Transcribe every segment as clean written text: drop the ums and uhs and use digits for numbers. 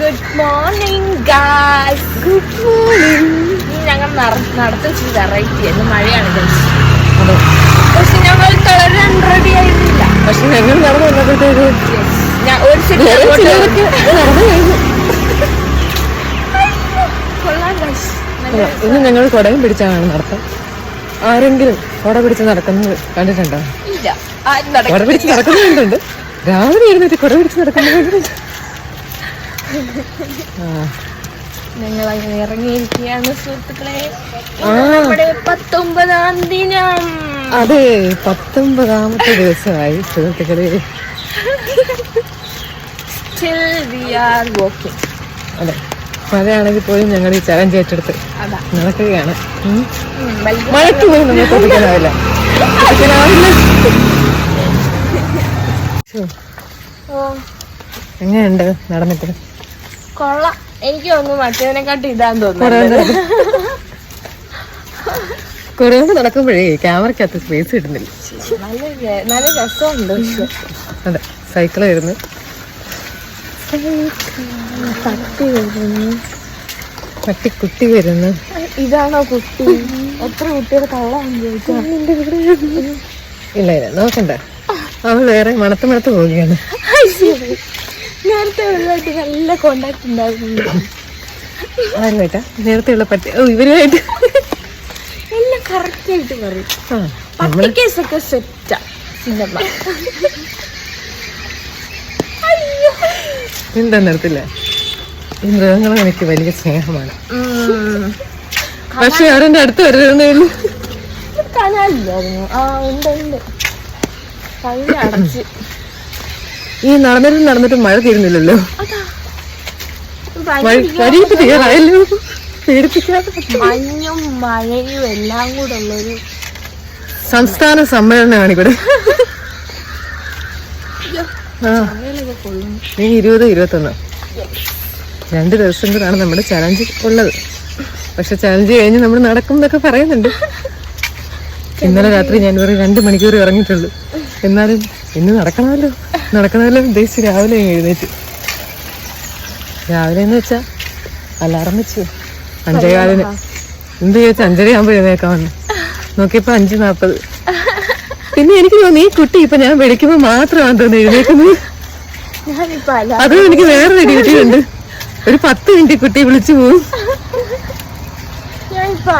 Good morning guys. Good morning. ഞങ്ങൾ നടത്തി variety എന്ന് മഴയാണ് അതെ, പക്ഷെ ഞങ്ങൾ കളറാൻ റെഡി ആയിരുന്നില്ല. പക്ഷെ ഞങ്ങൾ നടന്നു വന്നപ്പോഴത്തേക്ക് ഇന്ന് ഞങ്ങൾ കുടയും പിടിച്ചാണ് നടത്തം. ആരെങ്കിലും കുട പിടിച്ച് നടക്കുന്നത് കണ്ടിട്ടുണ്ടോ? കുട പിടിച്ച് നടക്കുന്നുണ്ട്. രാവിലെ എഴുന്നേറ്റ് കുട പിടിച്ച് നടക്കുന്നത്. ഞങ്ങൾ അങ്ങനെ ഇറങ്ങിയിരിക്കുകയാണ് സുഹൃത്തുക്കളെ. നമ്മുടെ 19ാം ദിനം. അതെ, 19ാമത്തെ ദിവസമായി സുഹൃത്തുക്കളെ. അതെ, മഴയാണെങ്കിൽ പോലും ഞങ്ങൾ ഈ ചലഞ്ച് ഏറ്റെടുത്ത് നടക്കുകയാണ്. മഴയ്ക്ക് പോയി നമ്മൾ ശ്രദ്ധിക്കാനാവില്ല. എങ്ങനെയുണ്ട് നടന്നിട്ട്? കൊള്ളാം. എനിക്ക് തോന്നുന്നു മറ്റേതിനെക്കാട്ടി ഇതാന്ന് തോന്നുന്നു. കുറെ നടക്കുമ്പോഴേ ക്യാമറക്കകത്ത് സ്പേസ് കിട്ടുന്നില്ല. നല്ല രസമുണ്ട്. അതെ, സൈക്കിളായിരുന്നു. പട്ടിക്കുട്ടി വരുന്നു. ഇതാണോ കുട്ടി? എത്ര കുട്ടിയുടെ കള്ളാന്ന് ചോദിച്ചാ ഇല്ല ഇല്ല, നോക്കണ്ട. അവൾ വേറെ മണത്ത് പോവുകയാണ്. നേരത്തെ ഉള്ളതായിട്ട് നല്ല കോണ്ടാക്ട് ഉണ്ടായിരുന്നു. അതല്ലേട്ടാ, നേരത്തെ ഉള്ള പട്ടി ഇവരുമായിട്ട് എല്ലാം കറക്റ്റ് ആയിട്ട് പറയും. പട്ടിക്കേസൊക്കെ സെറ്റാ സിനിമ. എന്താ നിർത്തില്ല. ഈ മൃഗങ്ങളും എനിക്ക് വലിയ സ്നേഹമാണ്. പക്ഷെ അവരെന്റെ അടുത്ത് വരരുന്നേ ഉള്ളൂ. കനാലില്ലായിരുന്നു. ഉണ്ട് കഴിഞ്ഞ അടച്ച്. ഈ നടന്നിട്ട് മഴ തീരുന്നില്ലല്ലോ. വഴിയിട്ട് തീരായല്ലോ. പേടിപ്പിക്കാതെ. മഞ്ഞും മഴയും എല്ലാം കൂടെ ഉള്ളൊരു സംസ്ഥാന സമ്മേളനമാണ് ഇവിടെ. ഈ 20-21 2 ദിവസം കൂടാണ് നമ്മുടെ ചലഞ്ച് ഉള്ളത്. പക്ഷെ ചലഞ്ച് കഴിഞ്ഞ് നമ്മൾ നടക്കും എന്നൊക്കെ പറയുന്നുണ്ട്. ഇന്നലെ രാത്രി ഞാൻ വെറും 2 മണിക്കൂർ ഇറങ്ങിയിട്ടുള്ളൂ. എന്നാലും ഇന്ന് നടക്കണമല്ലോ ഉദ്ദേശിച്ച് രാവിലെ എഴുന്നേറ്റ്. രാവിലെ എന്ന് വെച്ചാ അലാറം വെച്ചു 5:15. എന്ത് ചോദിച്ചാൽ 5:30 എഴുന്നേക്കാമെന്ന് നോക്കിയപ്പോ 5:40. പിന്നെ എനിക്ക് തോന്നി ഈ കുട്ടി ഇപ്പൊ ഞാൻ വിളിക്കുമ്പോ മാത്രമാണ് തോന്നുന്നു എഴുന്നേക്കുന്നത്. അതും എനിക്ക് വേറൊരു ഡ്യൂട്ടി ഉണ്ട്. ഒരു 10 മിനിറ്റ് കുട്ടി വിളിച്ചു പോകും.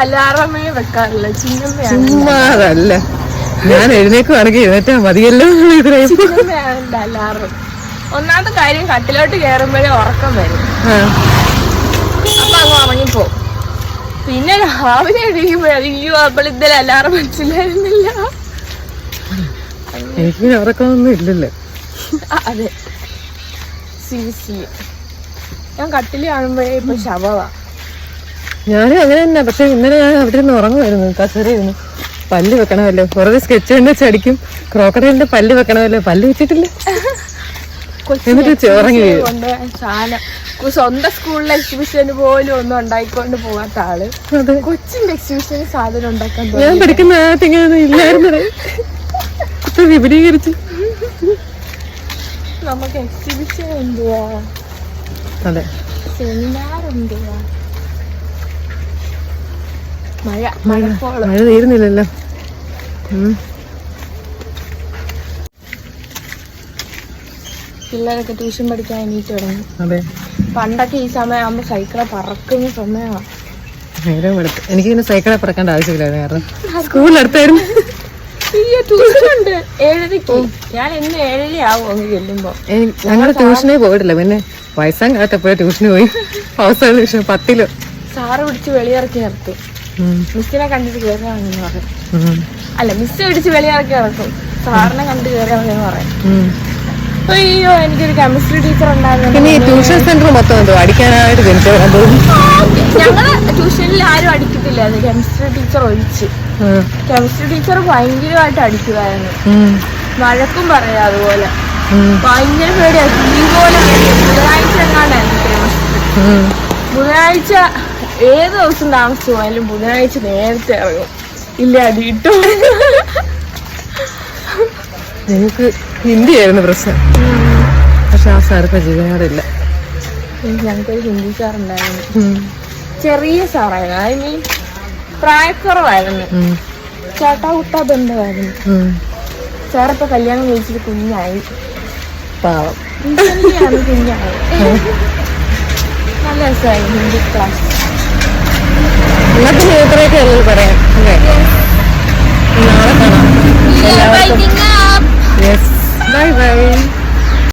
അലാറമേ വെക്കാറില്ല. ചുമ്മാ അതല്ല, ഞാൻ എഴുന്നേക്കുവാണെങ്കിൽ എഴുന്നേറ്റാ മതിയല്ലോ. അലാറം ഒന്നാമത്തെ കാര്യം കട്ടിലോട്ട് കയറുമ്പോഴേ ഉറക്കം വരും. അപ്പൊ അങ്ങ് ഉറങ്ങിപ്പോ. പിന്നെ രാവിലെ എഴുതിക്കുമ്പോഴോ അപ്പോൾ ഇന്നലെ അലാറം വെച്ചില്ലായിരുന്നില്ല. എനിക്ക് ഉറക്കമൊന്നും ഇല്ലല്ലോ. അതെ, ഞാൻ കട്ടില് കാണുമ്പോഴേ ഇപ്പൊ ശവവാ. ഞാനും അങ്ങനെ തന്നെ. പക്ഷെ ഇന്നലെ ഞാൻ അവിടെ നിന്ന് ഉറങ്ങുമായിരുന്നു, കസേരയിരുന്നു. പല്ല് വെക്കണമല്ലോ, വെറുതെ സ്കെച്ച് കൊണ്ട് ചടിക്കും. ക്രോക്കഡൈലിന്റെ പല്ല് വെക്കണമല്ലോ, പല്ല് വെച്ചിട്ടില്ല. എന്നിട്ട് ഉറങ്ങി വീഴും. സ്വന്തം സ്കൂളിലെ എക്സിബിഷന് പോലും ഒന്നും ഉണ്ടായിക്കൊണ്ട് പോകാത്ത ആള് കൊച്ചിന്റെ എക്സിബിഷന് സാധനം ഉണ്ടാക്കാൻ ഞാൻ പഠിക്കുന്ന ഇങ്ങനെ ഇല്ലായിരുന്നേ. ഇപ്പൊ വിപുലീകരിച്ചു. നമുക്ക് എക്സിബിഷൻ എന്തുവാ, അതെ, സെമിനാർ എന്തുവാ. മഴ തീരുന്നില്ലല്ലോ. പിള്ളേരൊക്കെ ട്യൂഷൻ പഠിക്കാൻ എണീറ്റ് തുടങ്ങി. അതെ, പണ്ടൊക്കെ ഈ സമയമാകുമ്പോ സൈക്കിളെ പറക്കുന്ന സമയമാണ്. എനിക്ക് പിന്നെ സൈക്കിളെ പറക്കേണ്ട ആവശ്യമില്ലായിരുന്നു, കാരണം സ്കൂളിനടുത്തായിരുന്നു. ട്യൂഷനുണ്ട് 7:30. ഞാൻ ഇന്ന് 7:30 ആവും അങ്ങ് ചെല്ലുമ്പോ. ഞങ്ങൾ ട്യൂഷനേ പോയിട്ടില്ല. പിന്നെ വയസ്സാൻ കാട്ടപ്പോഴേ ട്യൂഷന് പോയി. അവസാന ട്യൂഷൻ 10 സാറ് പിടിച്ച് വെളിയിറക്കി നിർത്തും. മിസ്സിനെ കണ്ടിട്ട് കയറാമെന്ന് പറയും. അല്ല, മിസ് പിടിച്ച് വെളിയിറക്കി ഇറക്കും. സാറിനെ കണ്ടിട്ട് കയറാമെന്ന് പറയും. അയ്യോ, എനിക്കൊരു കെമിസ്ട്രി ടീച്ചർ ഉണ്ടായിരുന്നു. പിന്നെ ഈ ട്യൂഷൻ സെന്റർ മൊത്തം എന്തോ അടിക്കാനായിട്ട് ഞങ്ങള് ട്യൂഷനിൽ ആരും അടിക്കത്തില്ലായിരുന്നു, കെമിസ്ട്രി ടീച്ചർ ഒഴിച്ച്. കെമിസ്ട്രി ടീച്ചർ ഭയങ്കരമായിട്ട് അടിക്കുമായിരുന്നു. വഴക്കും പറയാം. അതുപോലെ ഭയങ്കര പേടിയായിരുന്നു. ഇതുപോലെ ബുധനാഴ്ച എങ്ങാണ്ടായിരുന്നു കെമിസ്ട്രി. ബുധനാഴ്ച ഏത് ദിവസം താമസിച്ചു പോയാലും ബുധനാഴ്ച നേരത്തെ ഇറങ്ങും. ഇല്ല, അടി കിട്ടും. ഞങ്ങൾക്ക് ഹിന്ദി ആയിരുന്നു പ്രശ്നം. പക്ഷെ ആ സാർക്ക് ജീവനോടില്ല. ഞങ്ങൾക്കൊരു ഹിന്ദി സാർ ഉണ്ടായിരുന്നു. ചെറിയ സാറായിരുന്നു, ഐ മീൻ പ്രായക്കുറവായിരുന്നു, ചേട്ടാ കുട്ടാ ബന്ധമായിരുന്നു. സാറിപ്പോ കല്യാണം കഴിച്ചിട്ട് കുഞ്ഞായി, പാവം. കുഞ്ഞായി. നല്ല രസമായി ഹിന്ദി ക്ലാസ്. എന്നാ പിന്നെ ഇത്രയൊക്കെ